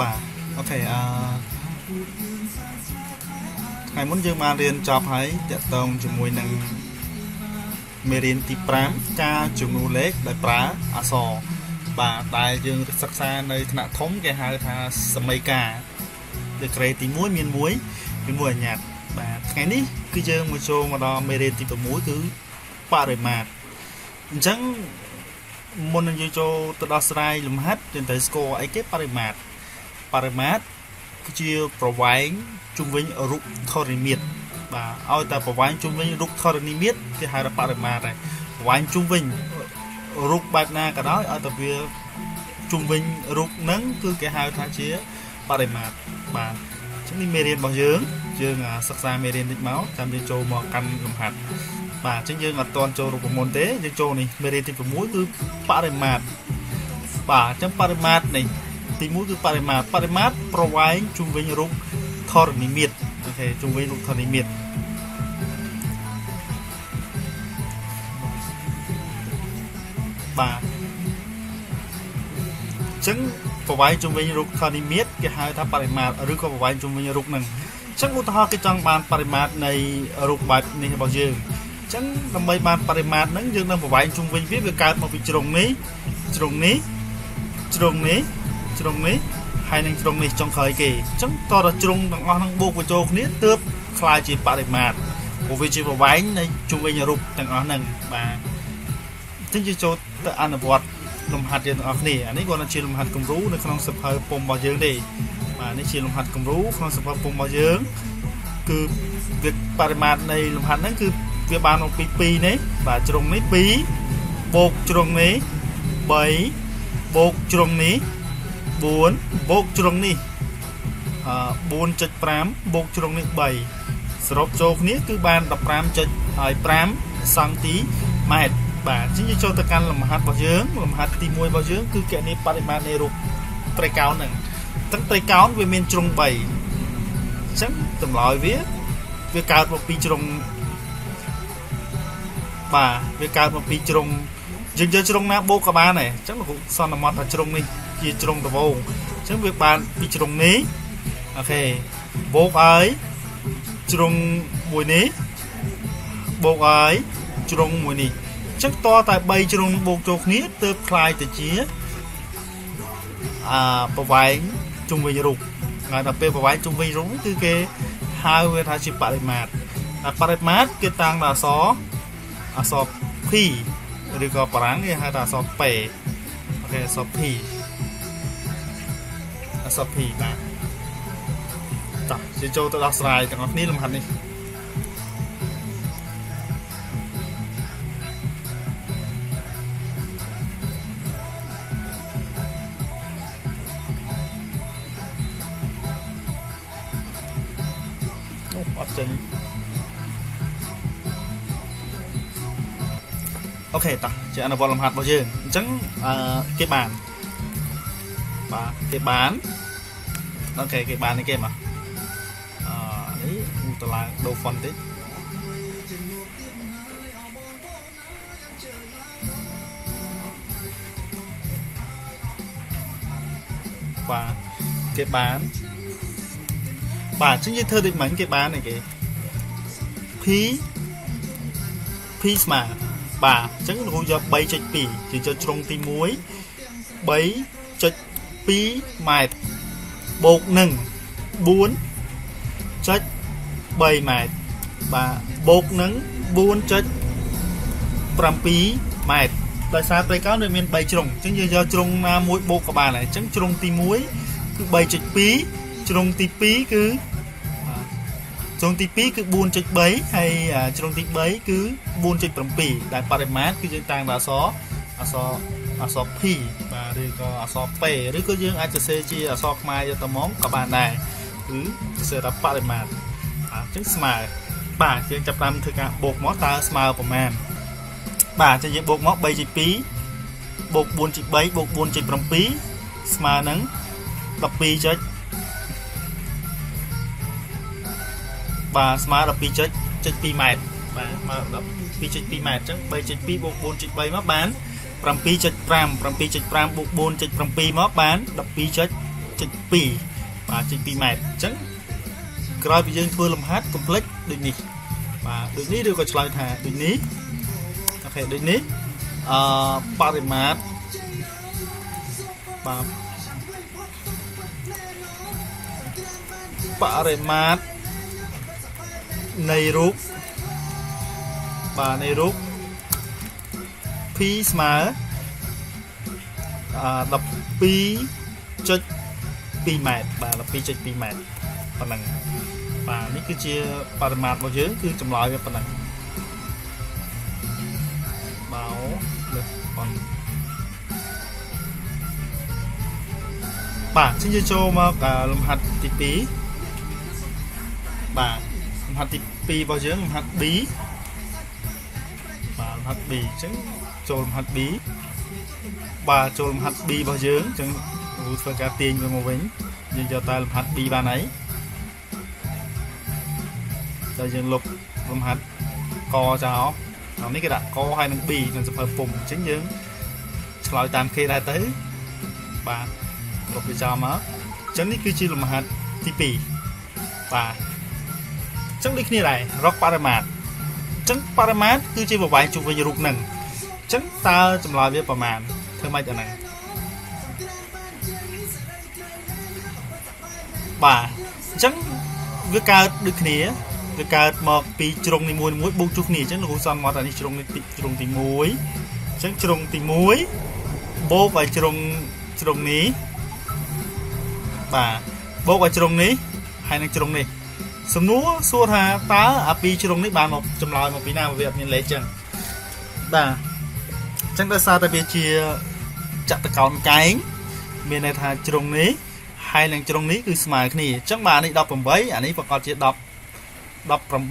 បាទអូខេថ្ងៃមុនយើងបានរៀនចប់ហើយតកតងជាមួយនឹងមេរៀនទី5ការជំនួសលេខដោយប្រើអក្សរបាទដែលយើងសិក្សានៅថ្នាក់ធំគេហៅថាសមីការដែលក្រេទី1មាន1អញ្ញត្តិបាទថ្ងៃនេះគឺយើងមកចូលមកដល់មេរៀនទី6គឺបរិមាត្រអញ្ចឹងមុននឹងយើងចូលទៅដោះស្រាយលំហាត់យើងត្រូវស្គាល់អីគេបរិមាត្រគឺជាប្រវែងជុំវិញរូបធរណីមាត្របាទឲ្យតែប្រវែងជុំវិញរូបធរណីមាត្រគេហៅថាបរិមាត្រដែរប្រវែងជុំវិញរូបបែបណាក៏ដោយឲ្យតែវាជុំវិញរូបហ្នឹងគឺគេហៅថាជាបរិមាត្របាទអញ្ចឹងនេះមេរៀនរបស់យើងសិក្សាមេរៀនតិចមកចាំយើងចូលមកកាន់លំហាត់បាទអញ្ចឹងយើងអត់ទាន់ចូលរូបមន្តទេយើងចូលនេះមេរៀនទី6គឺបរិមាត្របាទអញ្ចឹងបរិមាត្រនេះទី1គឺបរិមាត្រប្រវែងជុំវិញរូបធរណីមាត្រអូខេជុំវិញរូបធរណីមាត្របាទអញ្ចឹងប្រវែងជុំវិញរូបធរណីមាត្រគេហៅថាបរិមាត្រឬក៏ប្រវែងជុំវិញរូបហ្នឹងអញ្ចឹងឧទាហរណ៍គេចង់បានបរិមាត្រនៃរូបបែបនេះរបស់យើងអញ្ចឹងដើម្បីបានបរិមាត្រហ្នឹងយើងនឹងប្រវែងជុំវិញវាកើតមកពីជ្រុងនេះហើយនឹងជ្រុងនេះចុងក្រោយគេអញ្ចឹងតរជ្រុងទាំងអស់ហ្នឹងបូកបញ្ចូលគ្នាទើបក្លាយជាបរិមាត្រព្រោះវាជាប្រវែងនៃជុំវិញរូបទាំងអស់ហ្នឹងបាទអញ្ចឹងយើងចូលទៅអនុវត្តលំហាត់យើងទាំងអស់គ្នាអានេះគាត់ជាលំហាត់គំរូនៅក្នុងសៀវភៅពុម្ពរបស់យើងទេបាទនេះជាលំហាត់គំរូក្នុងសៀវភៅពុម្ពរបស់យើងគឺវាបរិមាត្រនៃលំហាត់ហ្នឹងគឺវាបានមកពី2នេះបាទជ្រុងនេះ2បូកជ្រុងនេះ3បូកជ្រុងនេះ4បូកជ្រុងនេះ4.5 បូកជ្រុងនេះ3សរុបចូលគ្នាគឺបាន 15.5 សង់ទីម៉ែត្របាទអញ្ចឹងយើងចូលទៅកាន់លំហាត់របស់យើងលំហាត់ទី1របស់យើងគឺគណនាបរិមាត្រនៃរូបត្រីកោណហ្នឹងទាំងត្រីកោណវាមានជ្រុង3អញ្ចឹងតម្លើយវាកើតមកពីជ្រុងបាទវាកើតមកពីជ្រុងយើងយកជ្រុងណាបូកក៏បានដែរអញ្ចឹងលោកគ្រូសន្មតថាជ្រុងនេះជាជ្រុងដំបូងអញ្ចឹងវាបានពីជ្រុងនេះអូខេបូកឲ្យជ្រុងមួយនេះបូកឲ្យជ្រុងមួយនេះអញ្ចឹងតតែ3ជ្រុងបូកចូលគ្នាទើបคล้ายទៅជាប្រវែងជុំវិញរូបហើយដល់ពេលប្រវែងជុំវិញរូបគឺគេហៅវាថាជាបរិមាត្របរិមាត្រគេតាំងដល់អក្សរ P ឬក៏បារាំងគេហៅថាអក្សរ P អូខេអក្សរ P បាទតោះយើងចូលទៅដោះស្រាយទាំងអស់គ្នាលំហាត់នេះអត់ចេញអូខេតោះជាអនុវត្តលំហាត់របស់យើងអញ្ចឹងគេបានបាទគេបានអូខេគេបាននេះគេមកនេះតឡើងដូរ font តិចបាទគេបានបាទអញ្ចឹងយើងធ្វើដូចមិញគេបានអីគេ P ស្មើបាទអញ្ចឹងលោកយក 3.2 ជាចូលជ្រុងទី1 3.2 ម៉ែត្របូកនឹង 4.3 ម៉ែត្របាទបូកនឹង 4.7 ម៉ែត្រដោយសារត្រីកោណវាមាន3ជ្រុងអញ្ចឹងយើងយកជ្រុងណាមួយបូកក៏បានដែរអញ្ចឹងជ្រុងទី1គឺ 3.2 ជ្រុងទី2គឺជ្រុងទី2គឺ 4.3 ហើយជ្រុងទី3គឺ 4.7 ដែលបរិមាត្រគឺយើងតាំងដល់អក្សរ P បាទឬក៏អក្សរ P ឬក៏យើងអាចសរសេរជាអក្សរខ្មែរយកទៅមកក៏បានដែរគឺសរសេរថាបរិមាត្រអញ្ចឹងស្មើបាទយើងចាប់តាមធ្វើការបូកមកតើស្មើប្រមាណបាទអញ្ចឹងយើងបូកមក 3.2 បូក 4.3 បូក 4.7 ស្មើនឹង 12. បាទស្មើ 12.2 ម៉ែត្របាទស្មើ 12.2 ម៉ែត្រអញ្ចឹង 3.2 បូក 4.3 មកបាន 7.5 7.5 បូក 4.7 មកបាន 12.7 chích pi và chích pi mét chẳng rồi bây giờ thưa làm hát complex được nhỉ và được ní đưa vào slide thả được ní ok được ní parimat và parimat này rút và này rút pi smart đập pi cho pi mét và là pi cho pi mét phần năng và ní cứ chia parimat bao nhiêu cứ chấm lại với phần năng báo được còn bà xin cho mà cả làm hạt tí pí bà làm hạt tí pí bao nhiêu làm hạt bí bà làm hạt bí chứ cho làm hạt bí bà cho làm hạt bí bao nhiêu chứ phải cả tiền về một vĩnh nhưng cho ta làm hạt bí bà ấy đây dừng lục làm hạt co cho nó mấy cái đặt co hay năng bì nên sẽ phải phùng chính những loại tam khi ra tới bà lục để cho mà chẳng ní cứ chỉ làm hạt tp và chẳng đi như này rock paramat chẳng paramat cứ chỉ vào vài chục về rụt nằng chẳng ta chăm lo với paramat thưa mai cho này bà chẳng với ca được nè cái cả một pi trồng này muối bông chút này chứ nó cũng xong mà tại trồng thì muối chẳng trồng thì muối bố phải trồng ní và bố phải trồng ní hay là trồng này sớm núa xua tha tá pi trồng ní bàn một chấm lòi một pi nào việc nhìn lấy chẳng và chẳng ta sao ta biết chia chặt còn cái miền này tha trồng ní hay là trồng ní cứ smile này chẳng bà này đọc bằng bấy anh ấy và còn chỉ đọc đọc from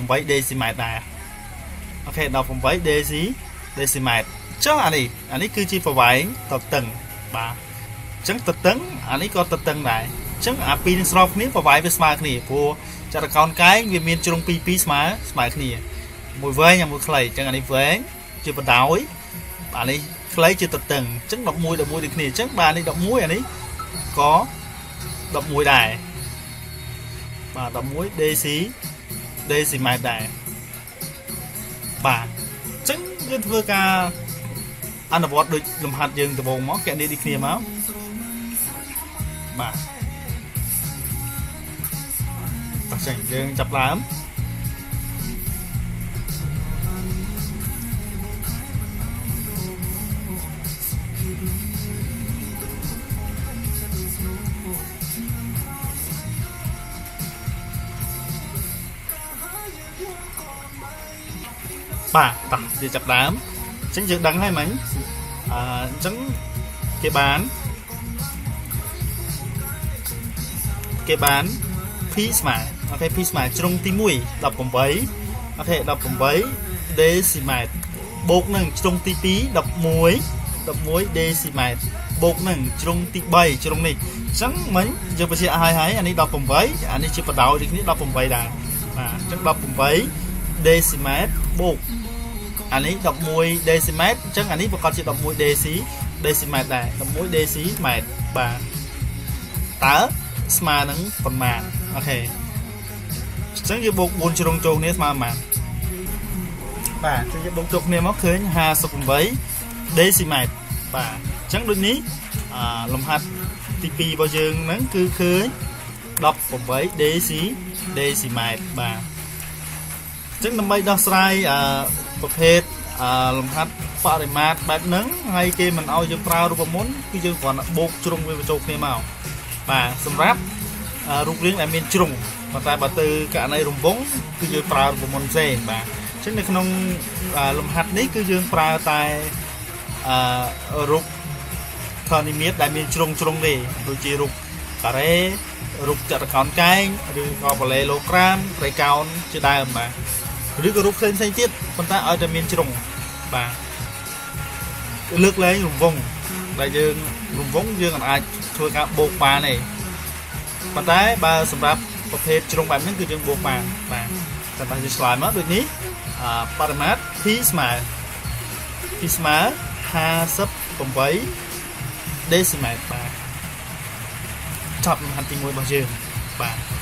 bấy decimal này ok đọc from bấy decimal chắc anh ấy cứ chỉ phải vài tập tầng và chẳng tập tầng anh ấy có tập tầng này chẳng pin slot ní phải vài với smart này của cho là con cái vì miền trong pp smart này mùi vơi nhà mùi clay chẳng anh ấy vẽ chưa bắt đầu ấy bạn ấy clay chưa tập tầng chẳng đọc mùi được này chắc bạn ấy đọc muối anh ấy có đọc mùi đài và đọc muối decimal này bà chứng cái thưa ca anh là vót được làm hạt dừng từ bồn máu kẹn đi kia máu bà ta sẽ dừng chập lắm bà tập để chặt đám tránh việc đắng hay mánh tránh cái bán piece mà ok piece mà trong tí mùi đọc cùng với ok đọc cùng với decimal bột nâng trong tí tí đọc muối decimal bột nâng trong tí bay trong này trắng mấy giờ bây giờ hai anh ấy đọc cùng với anh ấy chỉ bắt đầu đi đọc cùng với đàn trắng đọc cùng với decimal bột anh ấy đọc muối decimal chẳng anh ấy còn chỉ đọc muối decimal này đọc muối decimal bà tớ sma nắng còn mà ok chẳng như bột buồn trong trâu nè mà bà chẳng như bột trục nè móc khơi hà sụp với decimal bà chẳng đôi ní làm hạt tp bao giờ nắng cứ khơi đọc với decimal bà chẳng năm bay đo saiประเภทลมพัดปริมาตรแบบนั้นให้เกมมันเอาจะปลารูปมุนคือจะก่อนโบกจุงไปโจกเนี่ยมาvà សម្រាប់រូបរាងដែលមានជ្រុងប៉ុន្តែបើទៅករណីរង្វង់គឺយើងប្រើប្រមុនផ្សេងបាទអញ្ចឹងនៅក្នុងលំហាត់នេះគឺយើងប្រើតែរូបធននិមិត្តដែលមានជ្រុងទេដូចជារូបការ៉េរូបចតុកោណកែងឬក៏ប៉ាឡេឡូក្រាមត្រៃកោណជាដើមបាទឬក៏រូបផ្សេងទៀតប៉ុន្តែឲ្យតែមានជ្រុងបាទលើកលែងរង្វង់ដែលយើងរង្វង់យើងអាចធ្វើការបូកបានទេប៉ុន្តែបើសម្រាប់ប្រភេទជ្រុងបែបហ្នឹងគឺយើងបូកបានបាទតែបើយើងឆ្លើយមកដូចនេះបរិមាត្រ p ស្មើ58 decimal បាទ ចប់លំហាត់ទី1របស់យើងបាទ